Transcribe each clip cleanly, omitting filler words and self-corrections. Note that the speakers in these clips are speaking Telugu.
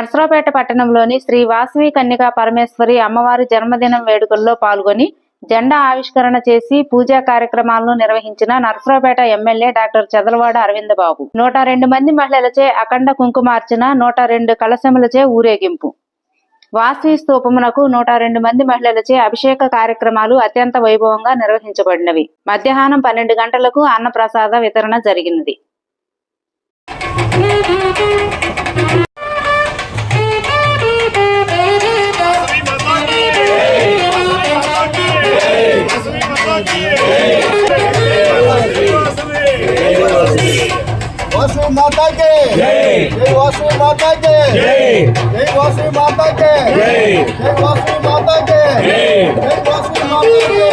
నర్సరావుపేట పట్టణంలోని శ్రీ వాసవి కన్యకా పరమేశ్వరి అమ్మవారి జన్మదినం వేడుకల్లో పాల్గొని జెండా ఆవిష్కరణ చేసి పూజా కార్యక్రమాలను నిర్వహించిన నర్సరావుపేట ఎమ్మెల్యే డాక్టర్ చదలవాడ అరవింద బాబు 102 మంది మహిళలచే అఖండ కుంకుమార్చన 102 కలశములచే ఊరేగింపు. వాసవి స్తూపమునకు 102 మంది మహిళలచే అభిషేక కార్యక్రమాలు అత్యంత వైభవంగా నిర్వహించబడినవి. మధ్యాహ్నం 12 గంటలకు అన్నప్రసాద వితరణ జరిగినది. वासवी माता के जय, वासवी माता के जय, वासवी माता के जय, वासवी माता के जय, वासवी माता के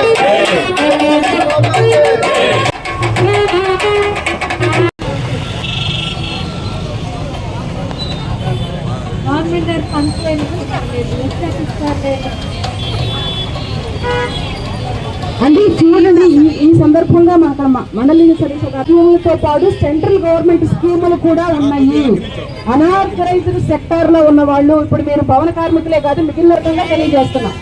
అంటే చూడండి, ఈ సందర్భంగా అక్కడ మండలి సర్వీసులతో పాటు సెంట్రల్ గవర్నమెంట్ స్కీములు కూడా ఉన్నాయి. అనాథరైజ్డ్ సెక్టార్ లో ఉన్న వాళ్ళు ఇప్పుడు మీరు భవన కార్మికులే కాదు మిగిలిన రకంగా తెలియజేస్తున్నాం.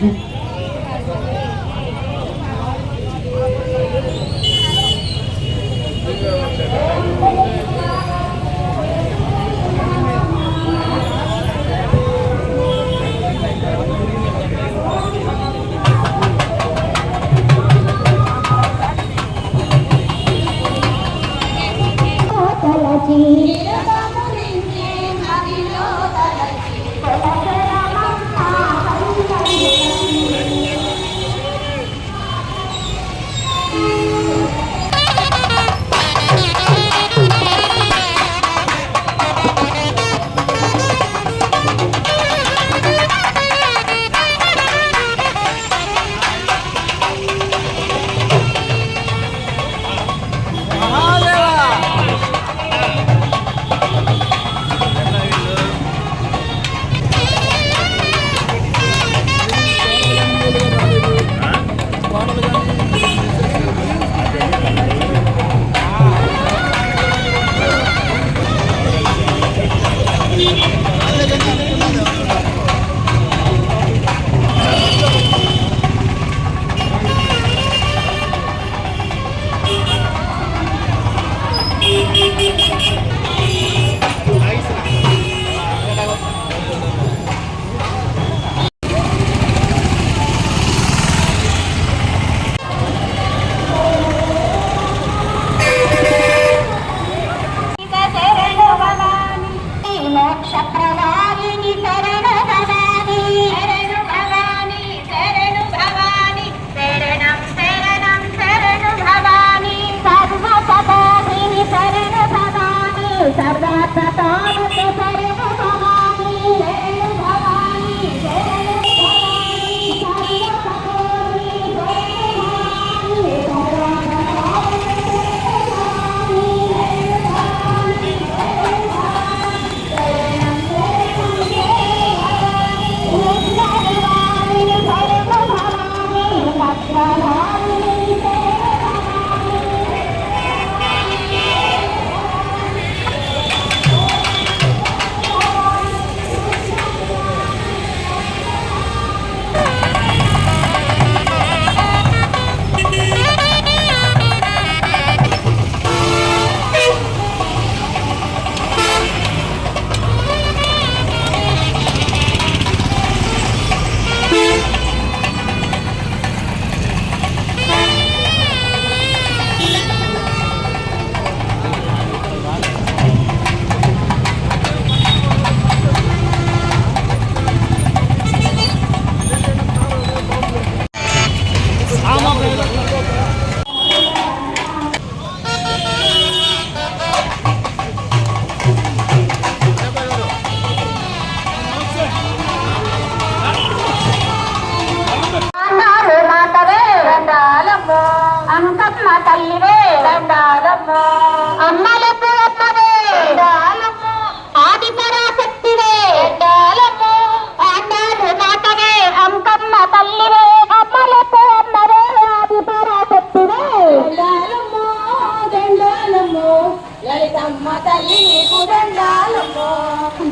లలితమ్మ తల్లి నీకు దండాలమ్మో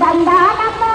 దండాలమ్మో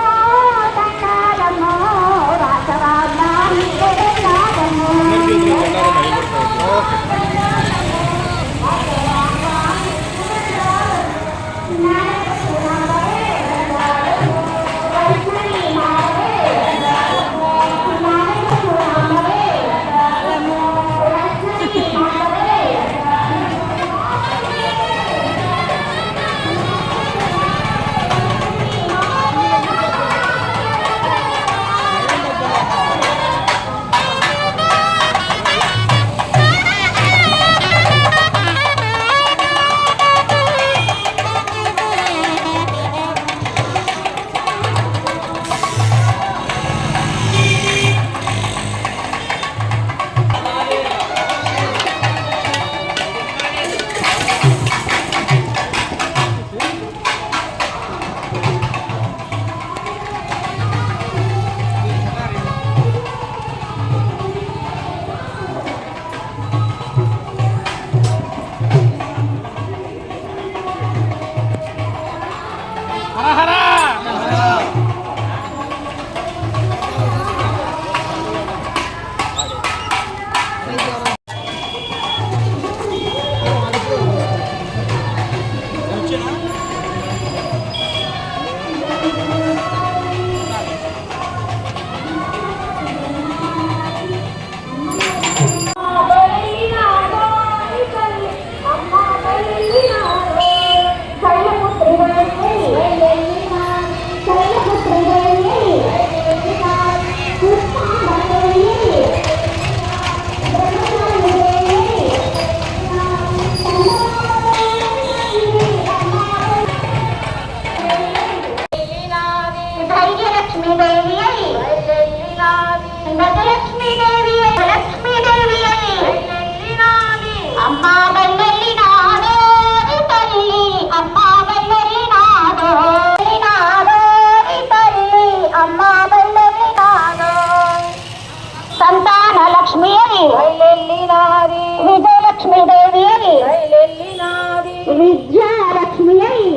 విద్యాలక్ష్మి అయి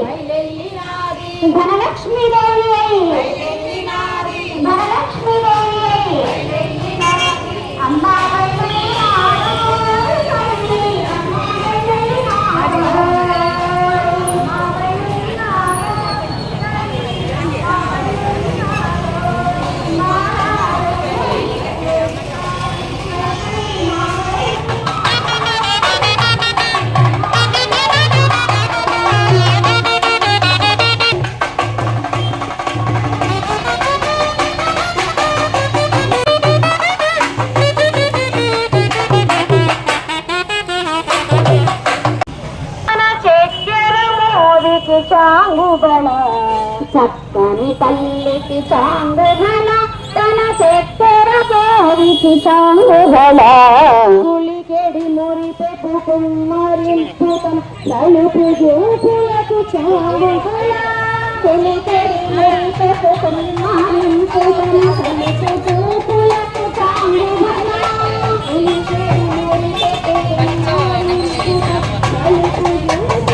ధనలక్ష్మి దేవి అయి ధనలక్ష్మి దేవి అయి అమ్మా చాంగుబల చక్కని తల్లికి చాంగుబల తన చక్కెర కోరికి చాంగుబల గులికెడి మురిపెపు కుమ్మరింపు తన నలుపు జోకులకు చాంగుబల గులికెడి మురిపెపు కుమ్మరింపు తన నలుపు జోకులకు చాంగుబల గులికెడి మురిపెపు కుమ్మరింపు తన నలుపు జోకులకు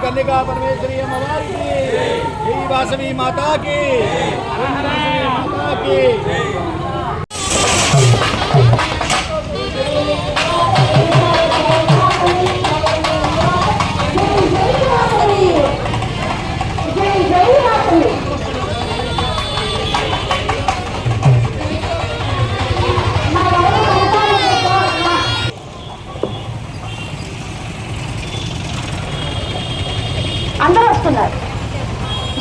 कन्या परमेश्वरी अम्मवारी की जय वासवी माता की माता की అందరూ వస్తున్నారు.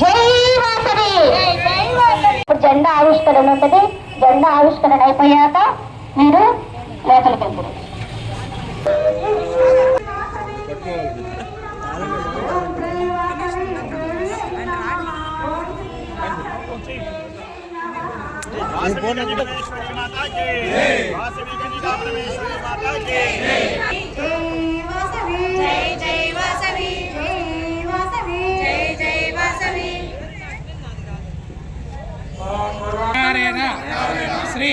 జై వాసవి. ఇప్పుడు జెండా ఆవిష్కరణ ఉంటుంది. జెండా ఆవిష్కరణ అయిపోయాక మీరు లోపలికి వెళ్తారు. శ్రీ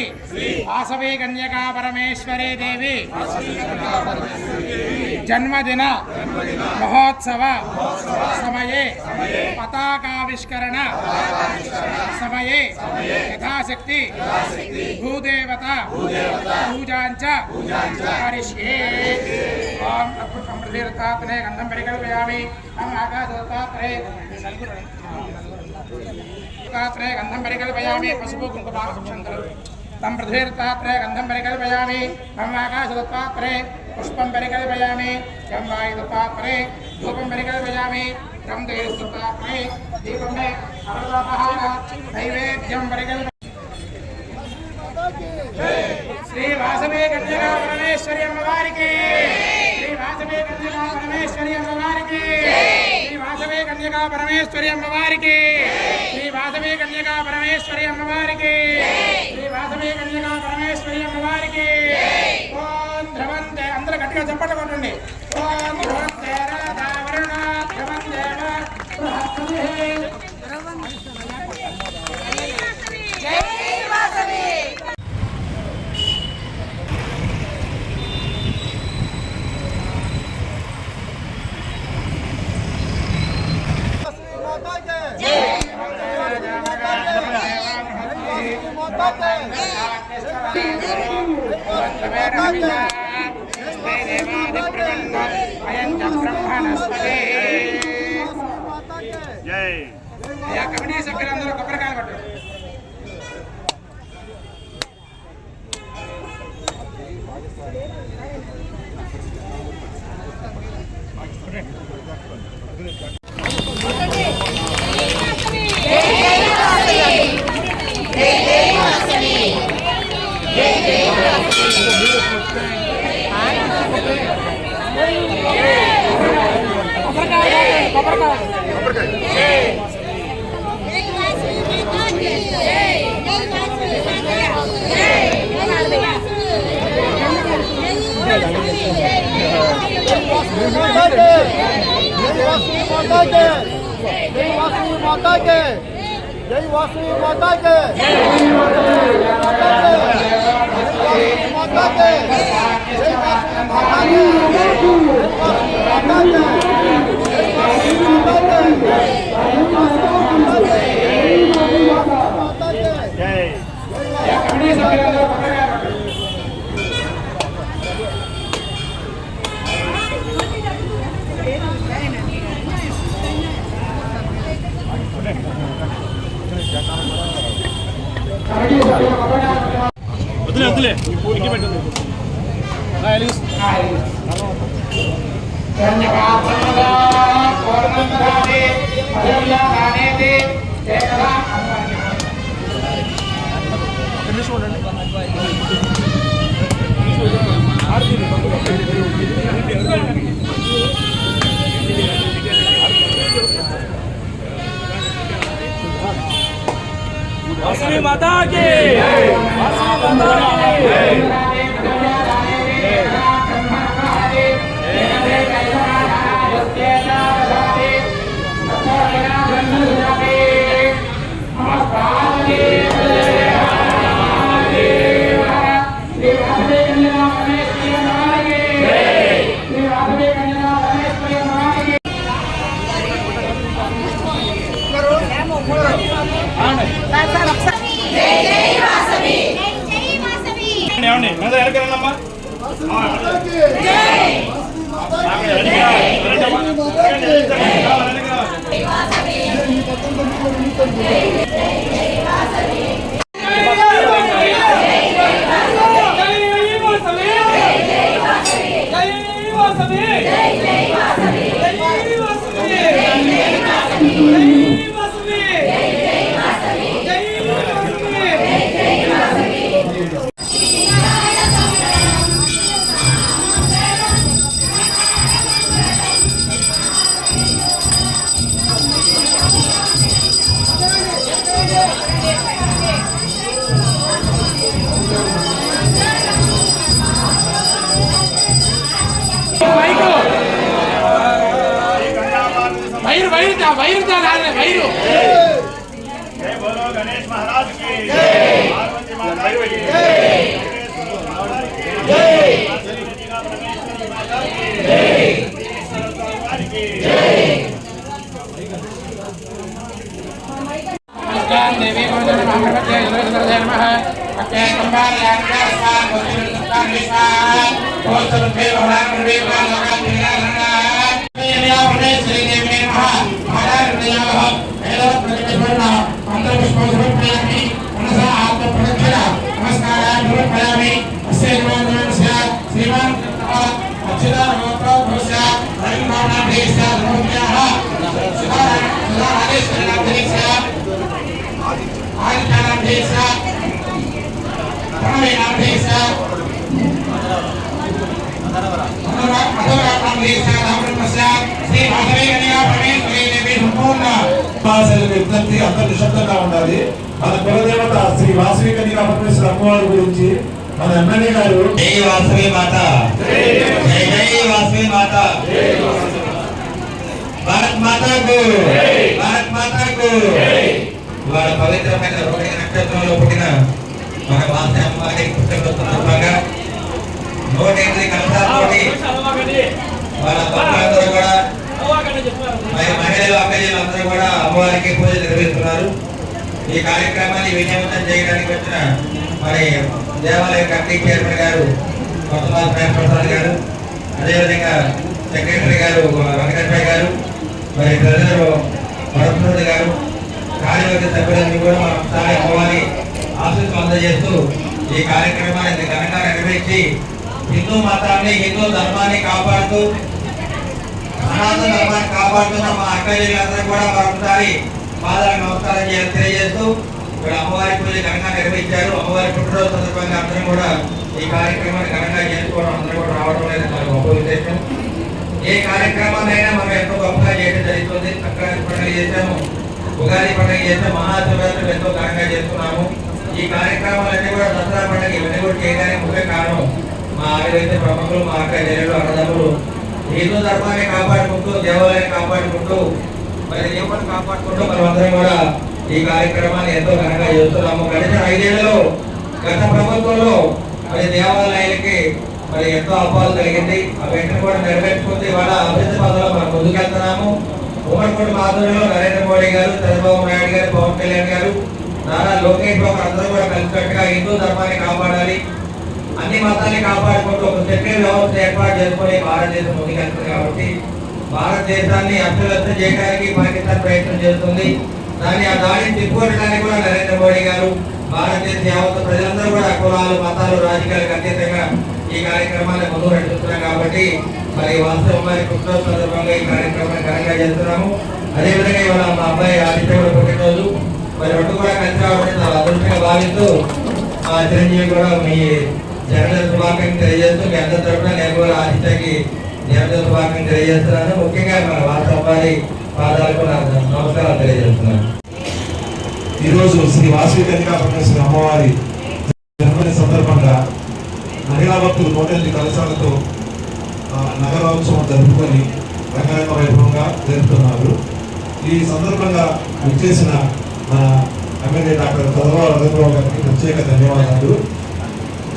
వాసవి కన్యకా పరమేశ్వరీ దేవి జన్మదిన మహోత్సవ సమయే పతాకావిష్కరణ సమయే యథాశక్తి భూదేవత పూజాంచ కరిష్యే. ఓం ప్రతిదత్తాత్రే గంధం పరికల్పయామి. ఆకాశదత్తాత్రే గంధం పరికల్పయామి. పసుపు కుంకుమాక్షంతరం తం పృథ్వీదత్తాత్రే గంధం పరికల్పయామి. తం ఆకాశదత్తాత్రే పుష్పం పరికల్పయామి. తం వాయుదత్తాత్రే ధూపం పరికల్పయామి. తం తేజదత్తాత్రే దీపం మే అరవపః నైవేద్యం పరికల్ప. శ్రీ వాసవి కన్యకా పరమేశ్వరి అమ్మవారికి, శ్రీ వాసవి కన్యకా పరమేశ్వరి అమ్మవారికి, శ్రీ వాసవి కన్యకా పరమేశ్వరి అమ్మవారికి, శ్రీ వాసవి కన్యకా పరమేశ్వరి అమ్మవారికి, శ్రీ వాసవి కన్యకా పరమేశ్వరి అమ్మవారికి. ఓం ధ్రువంతే, అందరూ గట్టిగా చప్పట్లు కొట్టండి. ఓం ధ్రువంతే రాధావరుణ ధ్రువందేవ బృహస్పతిః. కమిటీ సభ్యులందరూ కొబ్బరికాయలు పట్టు. వదిలే ఇంటి పెట్టండి. వాసవి మాతాకి, వాసవి మాతాకి. వెనకమ్మా ఆ వైరు వైరు जय बोलो गणेश महाराज की जय, पार्वती माता की जय, जय, परमेश्वरी माता की जय, सरस्वती की जय। नमस्कार देवी भगवती महाभगवती जय नमः अक्षय कुंभार याज्ञा स्वाहा गोविंद नमस्कार विशाल बोल सबके भगवान देव का लगा दिया नमः परमेश्वरी देवी नमः महाराज देव हेलो प्रतिष्ठा मंत्र पुष्प समर्पयामि मनसा आत्म प्रदक्षिण नमस्कारान् समर्पयामि अस्य नमः श्रीमान अक्षरा नमः भवस्य रविमाना देशा नमोभ्यः सदा राजेश्वरी नाम देशा आदित्य नाम देशा प्रणय नाम देशा अधोरा नाम देशा धामन प्रसाद श्री माधवी कन्या परमेश्वरी देवी संपूर्ण భాషల విజ్ఞప్తి అంత నిశ్శబ్దంగా ఉండాలి. మన కులదేవత శ్రీ వాసవి కన్యకా పరమేశ్వరి అమ్మవారి గురించి మన ఎమ్మెల్యే గారు జై వాసవి మాత జై జై వాసవి మాత భారత్ మాతాకు భారత్ మాతాకు ఇవాళ పవిత్రమైన రోహిణి నక్షత్రంలో పుట్టిన మన వాసవి అమ్మవారి పుట్టినరోజు సందర్భంగా 108 కలశాలతోటి వాళ్ళ భక్తులందరూ కూడా మహిళలు అక్కజలు అందరూ కూడా అమ్మవారికి పూజలు నిర్వహిస్తున్నారు. ఈ కార్యక్రమాన్ని విజయవంతం చేయడానికి వచ్చిన మరి దేవాలయ కమిటీ చైర్మన్ గారు కొత్తమాల ప్రసాద్ గారు, అదేవిధంగా సెక్రటరీ గారు వెంకటేశ్వర గారు, మరి ట్రెజరర్ వరప్రసాద్ గారు, కార్యవర్గ సభ్యులందరూ కూడా మనం ఒకసారి అమ్మవారి ఆశీస్సులు అందజేస్తూ ఈ కార్యక్రమాన్ని ఘనంగా నిర్వహించి హిందూ మతాన్ని హిందూ ధర్మాన్ని కాపాడుతూ సనాతన ధర్మాన్ని కాపాడుతున్న మా అక్కజీలందరూ కూడా మరొకసారి పాదాలకు నమస్కారం తెలియజేస్తూ ఇక్కడ అమ్మవారి పూజ ఘనంగా నిర్వహించారు. అమ్మవారి పుట్టినరోజు సందర్భంగా అందరం కూడా ఈ కార్యక్రమాన్ని ఘనంగా చేసుకోవడం, అందరూ కూడా రావడం అనేది చాలా గొప్ప విశేషం. ఏ కార్యక్రమాన్నైనా మనం ఎంతో గొప్పగా చేయడం జరుగుతుంది. సంక్రాంతి పండుగ చేసాము, ఉగాది పండుగ చేసాము, మహాశివరాత్రి ఎంతో ఘనంగా చేస్తున్నాము. ఈ కార్యక్రమాలన్నీ కూడా దసరా పండుగ ఇవన్నీ కూడా చేయడానికి ముఖ్య కారణం మా ఆదివైతే ప్రముఖులు, మా అక్క చెల్లెలు, అన్నదమ్ములు హిందూ ధర్మాన్ని కాపాడుకుంటూ, దేవాలయాన్ని కాపాడుకుంటూ, మరి దేవుని కాపాడుకుంటూ మనమందరం కూడా ఈ కార్యక్రమాన్ని ఎంతో ఘనంగా చేస్తున్నాము. గడిచిన 5 ఏళ్లలో గత ప్రభుత్వంలో మరి దేవాలయాలకి మరి ఎంతో అపాలు కలిగింది. అవన్నీ కూడా నెరవేర్చుకుంటూ ఇవాళ అభివృద్ధి పదంలో మనం ముందుకెళ్తున్నాము. ఉమ్మడి ఆధ్వర్యంలో నరేంద్ర మోడీ గారు, చంద్రబాబు నాయుడు గారు, పవన్ కళ్యాణ్ గారు, నారా లోకేష్ బాబు అందరూ కూడా కలిసికట్టుగా హిందూ ధర్మాన్ని కాపాడాలి, అన్ని మతాన్ని కాపాడుకుంటూ ఒక చక్రీయ వ్యవస్థ ఏర్పాటు చేసుకుని భారతదేశం ముందుకెళ్తుంది. కాబట్టి భారతదేశాన్ని అస్తవ్యస్తం చేయడానికి పాకిస్తాన్ ప్రయత్నం చేస్తుంది. దాన్ని ఆ దాడిని తిప్పుకోవడానికి కూడా నరేంద్ర మోడీ గారు, భారతదేశ యావత్ ప్రజలందరూ కూడా కులాలు, మతాలు, రాజకీయాలకు అతీతంగా ఈ కార్యక్రమాన్ని ముందు నడుస్తున్నాం. కాబట్టి మరి వాస్తవం మరి పుట్టినరోజు సందర్భంగా ఈ కార్యక్రమాన్ని ఘనంగా చేస్తున్నాము. అదేవిధంగా ఇవాళ మా అబ్బాయి ఆదిత్య కూడా పుట్టినరోజు, మరి రెండు కూడా కలిసి రావడం చాలా అదృష్టంగా భావిస్తూ మా చిరంజీవి కూడా మీ జన్మదిన శుభాకాంక్షలు తెలియజేస్తూ మీ అందరి తరఫున నేను కూడా ఆదిత్యకి జన్మదిన శుభాకాంక్షలు తెలియజేస్తున్నాను. ముఖ్యంగా మన వాసవి పాదాలకు నమస్కారాలు తెలియజేస్తున్నాను. ఈరోజు శ్రీ వాసవి కన్యకా పరమేశ్వరి అమ్మవారి జన్మదిన సందర్భంగా మహిళా భక్తులు 108 కలశాలతో నగరోత్సవం జరుపుకొని రంగరంగ వైభవంగా జరుపుతున్నారు. ఈ సందర్భంగా విచ్చేసిన మన ఎమ్మెల్యే డాక్టర్ చంద్రబాబు రవీంద్రబాబు గారికి ప్రత్యేక ధన్యవాదాలు.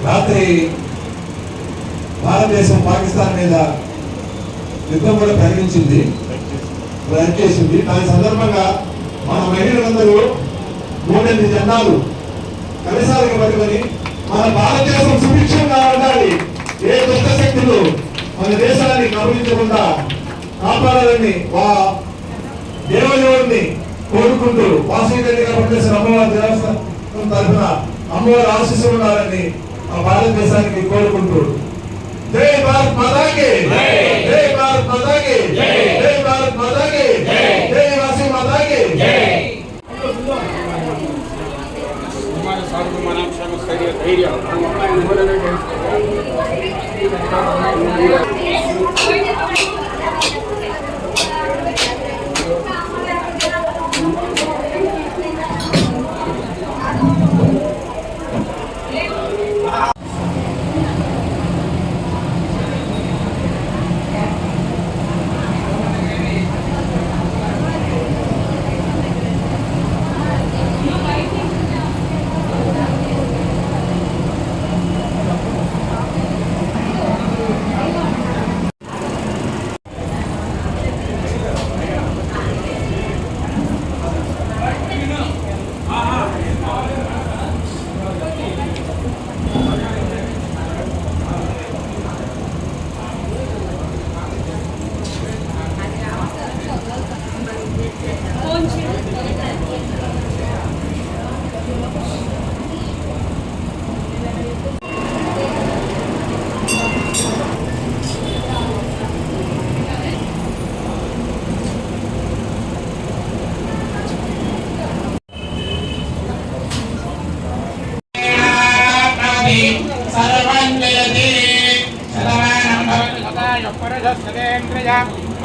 రాత్రి భారతదేశం పాకిస్తాన్ మీద యుద్ధం కూడా ప్రకటించింది, చేసింది. దాని సందర్భంగా మన మహిళలందరూ 3 జెండాలు కలశాలకు పట్టుకొని మన భారతదేశం సుభిక్షంగా ఉండాలి, ఏ దుష్ట శక్తులు మన దేశాన్ని కబలించకుండా కాపాడాలని దేవదేవుడిని కోరుకుంటూ వాసవి కన్యకా పరమేశ్వరి అమ్మవారి దేవస్థానం తరఫున అమ్మవారి ఆశీస్సులు ఉండాలని ఆ భారతదేశానికి కోరుకుంటూ జై భారత్ మాతాకి, జై భారత్ మాతాకి, జై భారత్ మాతాకి, జై వాసవి మాతాకి.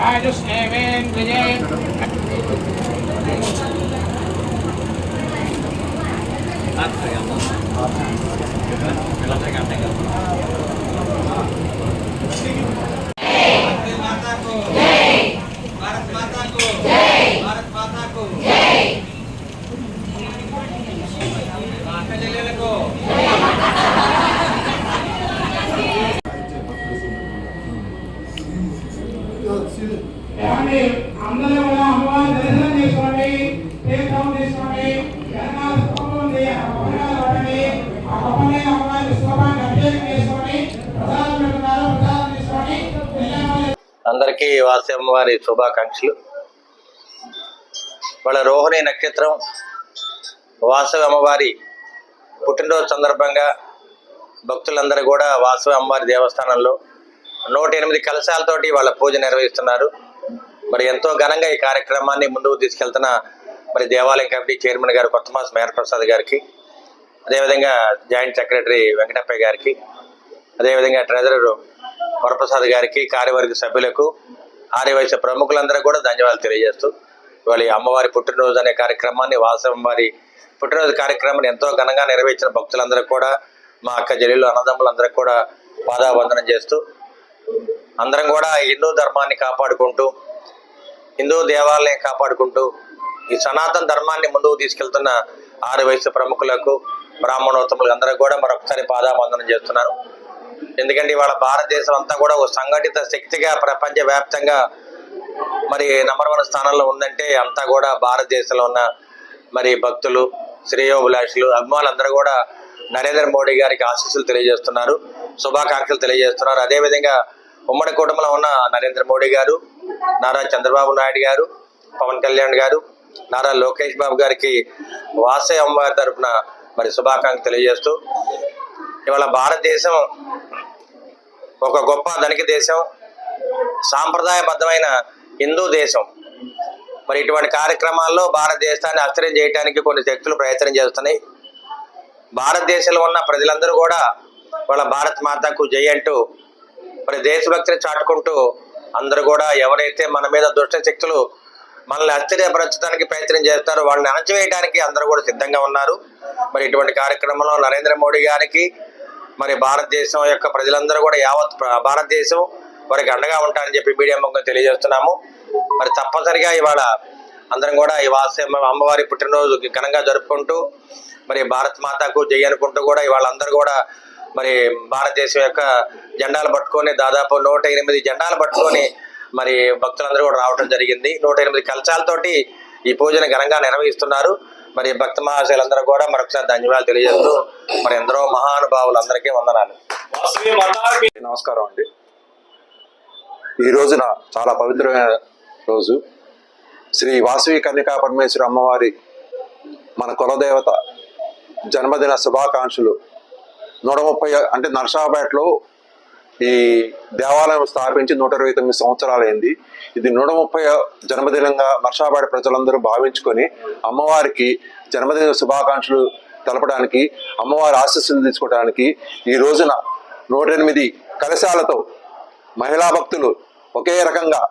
आयुष्मेवेन्द्रिये भारत माता को जय, भारत माता को जय, माता जलेले को ఏమండి అందరూ కూడా అమ్మవారి దర్శనం చేసుకోండి, తీర్థం తీసుకోండి, వెనకాల స్తూపం ఉంది, ఆ కొబ్బరికాయలు పడండి, ఆ కొబ్బరి అమ్మవారి స్తూపానికి అభిషేకం చేసుకోండి, ప్రసాదం పెట్టుకున్నారు, ప్రసాదం తీసుకోండి, వెళ్ళాలి. అందరికీ వాసి అమ్మవారి శుభాకాంక్షలు. వాళ్ళ రోహిణి నక్షత్రం వాసవి అమ్మవారి పుట్టినరోజు సందర్భంగా భక్తులందరూ కూడా వాసవి అమ్మవారి దేవస్థానంలో 108 కలశాలతోటి వాళ్ళ పూజ నిర్వహిస్తున్నారు. మరి ఎంతో ఘనంగా ఈ కార్యక్రమాన్ని ముందుకు తీసుకెళ్తున్న మరి దేవాలయం కమిటీ చైర్మన్ గారు కొత్తమాస్ మేర ప్రసాద్ గారికి, అదేవిధంగా జాయింట్ సెక్రటరీ వెంకటప్పయ్య గారికి, అదేవిధంగా ట్రెజరర్ వరప్రసాద్ గారికి, కార్యవర్గ సభ్యులకు, ఆర్యవైశ్య ప్రముఖులందరూ కూడా ధన్యవాదాలు తెలియజేస్తూ ఇవాళ అమ్మవారి పుట్టినరోజు అనే కార్యక్రమాన్ని వాసవి అమ్మవారి పుట్టినరోజు కార్యక్రమాన్ని ఎంతో ఘనంగా నిర్వహించిన భక్తులందరూ కూడా మా అక్క చెల్లెలు అన్నదమ్ములందరూ కూడా పాదావందనం చేస్తూ అందరం కూడా హిందూ ధర్మాన్ని కాపాడుకుంటూ, హిందూ దేవాలయం కాపాడుకుంటూ ఈ సనాతన ధర్మాన్ని ముందుకు తీసుకెళ్తున్న ఆర్యవైశ్య ప్రముఖులకు, బ్రాహ్మణోత్తములకు అందరూ కూడా మరొకసారి పాదావందనం చేస్తున్నాను. ఎందుకంటే ఇవాళ భారతదేశం అంతా కూడా ఒక సంఘటిత శక్తిగా ప్రపంచవ్యాప్తంగా మరి నంబర్ 1 స్థానంలో ఉందంటే అంతా కూడా భారతదేశంలో ఉన్న మరి భక్తులు, శ్రేయోభిలాషులు, అభిమానులందరూ కూడా నరేంద్ర మోడీ గారికి ఆశీస్సులు తెలియజేస్తున్నారు, శుభాకాంక్షలు తెలియజేస్తున్నారు. అదేవిధంగా ఉమ్మడి కుటుంబంలో ఉన్న నరేంద్ర మోడీ గారు, నారా చంద్రబాబు నాయుడు గారు, పవన్ కళ్యాణ్ గారు, నారా లోకేష్ బాబు గారికి వాసవి అమ్మవారి తరఫున మరి శుభాకాంక్షలు తెలియజేస్తూ ఇవాళ భారతదేశం ఒక గొప్ప ధనిక దేశం, సాంప్రదాయబద్ధమైన హిందూ దేశం. మరి ఇటువంటి కార్యక్రమాల్లో భారతదేశాన్ని అస్థిరం చేయడానికి కొన్ని శక్తులు ప్రయత్నం చేస్తున్నాయి. భారతదేశంలో ఉన్న ప్రజలందరూ కూడా వాళ్ళ భారత్ మాతాకు జై అంటూ మరి దేశభక్తిని చాటుకుంటూ అందరూ కూడా ఎవరైతే మన మీద దుష్ట శక్తులు మనల్ని ఆశ్చర్యపరచడానికి ప్రయత్నం చేస్తారో వాళ్ళని అణచివేయడానికి అందరూ కూడా సిద్ధంగా ఉన్నారు. మరి ఇటువంటి కార్యక్రమంలో నరేంద్ర మోడీ గారికి మరి భారతదేశం యొక్క ప్రజలందరూ కూడా యావత్ భారతదేశం వారికి అండగా ఉంటారని చెప్పి మీడియా ముఖంగా తెలియజేస్తున్నాము. మరి తప్పనిసరిగా ఇవాళ అందరం కూడా ఈ వాసవి అమ్మవారి పుట్టినరోజు ఘనంగా జరుపుకుంటూ మరి భారత్ మాతాకు జై అనుకుంటూ కూడా ఇవాళ అందరూ కూడా మరి భారతదేశం యొక్క జెండాలు పట్టుకొని దాదాపు 108 జెండాలు పట్టుకొని మరి భక్తులందరూ కూడా రావడం జరిగింది. 108 కలశాలతోటి ఈ పూజను ఘనంగా నిర్వహిస్తున్నారు. మరి భక్త మహాశయులందరూ కూడా మరొకసారి ధన్యవాదాలు తెలియజేస్తూ మరి ఎందరో మహానుభావులందరికీ వందనాలు. నమస్కారం అండి. ఈ రోజున చాలా పవిత్రమైన రోజు. శ్రీ వాసవి కన్యకా పరమేశ్వరి అమ్మవారి మన కులదేవత జన్మదిన శుభాకాంక్షలు. 130 అంటే నర్సాపేటలో ఈ దేవాలయం స్థాపించి 129 సంవత్సరాలైంది. ఇది 130 జన్మదినంగా నర్సాపేట ప్రజలందరూ భావించుకొని అమ్మవారికి జన్మదిన శుభాకాంక్షలు తెలపడానికి, అమ్మవారి ఆశీస్సులు తీసుకోవడానికి ఈ రోజున 108 కలశాలతో మహిళా భక్తులు ఒకే రకంగా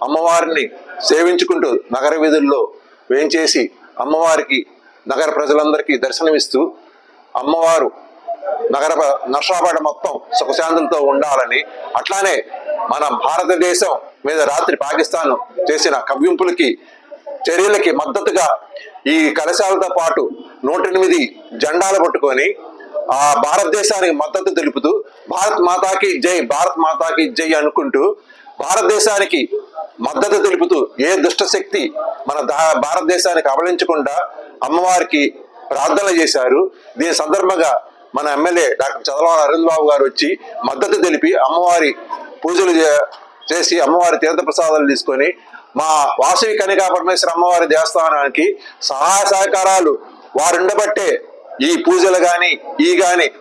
అమ్మవారిని సేవించుకుంటూ నగర వీధుల్లో వేంచేసి అమ్మవారికి నగర ప్రజలందరికీ దర్శనమిస్తూ అమ్మవారు నర్సాపేట మొత్తం సుఖశాంతులతో ఉండాలని, అట్లానే మన భారతదేశం మీద రాత్రి పాకిస్తాన్ చేసిన కవ్వింపులకి చర్యలకి మద్దతుగా ఈ కలశాలతో పాటు 108 జెండాలు పట్టుకొని ఆ భారతదేశానికి మద్దతు తెలుపుతూ భారత్ మాతాకి జై, భారత్ మాతాకి జై అనుకుంటూ భారతదేశానికి మద్దతు తెలుపుతూ ఏ దుష్టశక్తి మన భారతదేశానికి అవలించకుండా అమ్మవారికి ప్రార్థన చేశారు. దీని సందర్భంగా మన ఎమ్మెల్యే డాక్టర్ చదలవాడ అరవింద్ బాబు గారు వచ్చి మద్దతు తెలిపి అమ్మవారి పూజలు చేసి అమ్మవారి తీర్థప్రసాదాలు తీసుకొని మా వాసవి కన్యకా పరమేశ్వరి అమ్మవారి దేవస్థానానికి సహాయ సహకారాలు వారు ఉండబట్టే ఈ పూజలు కానీ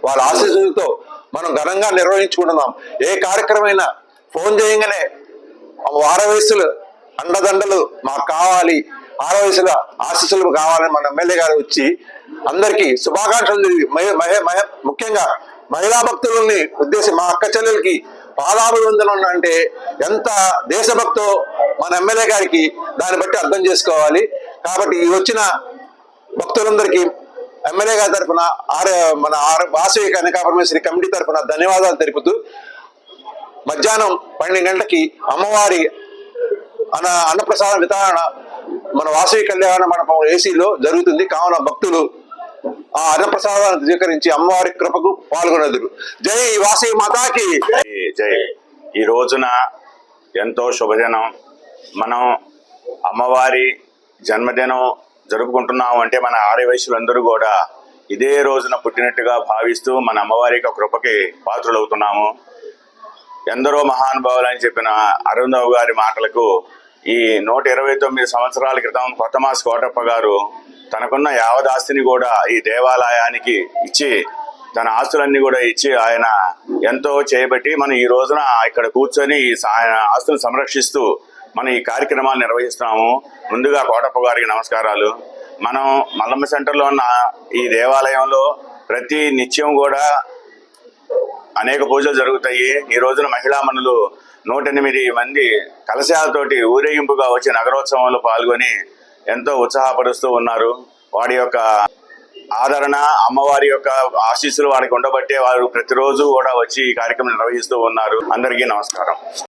వాళ్ళ ఆశీస్సులతో మనం ఘనంగా నిర్వహించుకుంటున్నాం. ఏ కార్యక్రమైనా ఫోన్ చేయగానే ఆరవయస్సులు అండదండలు మాకు కావాలి, ఆరవయసుల ఆశీస్సులు కావాలని మన ఎమ్మెల్యే గారు వచ్చి అందరికీ శుభాకాంక్షలు ముఖ్యంగా మహిళా భక్తులని ఉద్దేశించి మా అక్క చెల్లెలకి పాదాభివందనం అంటే ఎంత దేశభక్తో మన ఎమ్మెల్యే గారికి దాన్ని బట్టి అర్థం చేసుకోవాలి. కాబట్టి ఈ వచ్చిన భక్తులందరికీ ఎమ్మెల్యే గారి తరఫున మన వాసవి కన్యకా పరమేశ్వరి కమిటీ తరఫున ధన్యవాదాలు తెలుపుతూ మధ్యాహ్నం 12 గంటలకి అమ్మవారి అన్నప్రసాద వితరణ మన వాసవి కళ్యాణ మండపం ఏసీలో జరుగుతుంది. కావున భక్తులు ఆ అన్నప్రసాదాన్ని స్వీకరించి అమ్మవారి కృపకు పాల్గొనదురు. జై వాసవి మాతాకి జై. ఈ రోజున ఎంతో శుభదినం. మనం అమ్మవారి జన్మదినం జరుపుకుంటున్నాము అంటే మన ఆర్యవైశ్యులందరూ కూడా ఇదే రోజున పుట్టినట్టుగా భావిస్తూ మన అమ్మవారి యొక్క కృపకి పాత్రులవుతున్నాము. ఎందరో మహానుభావులు అని చెప్పిన అరవిందరావు గారి మాటలకు ఈ 129 సంవత్సరాల క్రితం కొత్తమాస్ కోటప్ప గారు తనకున్న యావదాస్తిని కూడా ఈ దేవాలయానికి ఇచ్చి తన ఆస్తులన్నీ కూడా ఇచ్చి ఆయన ఎంతో చేయబట్టి మనం ఈ రోజున ఇక్కడ కూర్చొని ఆయన ఆస్తులను సంరక్షిస్తూ మనం ఈ కార్యక్రమాలు నిర్వహిస్తున్నాము. ముందుగా కోటప్ప గారికి నమస్కారాలు. మనం మల్లమ్మ సెంటర్లో ఉన్న ఈ దేవాలయంలో ప్రతి నిత్యం కూడా అనేక పూజలు జరుగుతాయి. ఈ రోజున మహిళా మనులు 108 మంది కలశాలతోటి ఊరేగింపుగా వచ్చి నగరోత్సవంలో పాల్గొని ఎంతో ఉత్సాహపరుస్తూ ఉన్నారు. వాడి యొక్క ఆదరణ, అమ్మవారి యొక్క ఆశీస్సులు వారికి ఉండబట్టే వారు ప్రతిరోజు కూడా వచ్చి ఈ కార్యక్రమం నిర్వహిస్తూ ఉన్నారు. అందరికీ నమస్కారం.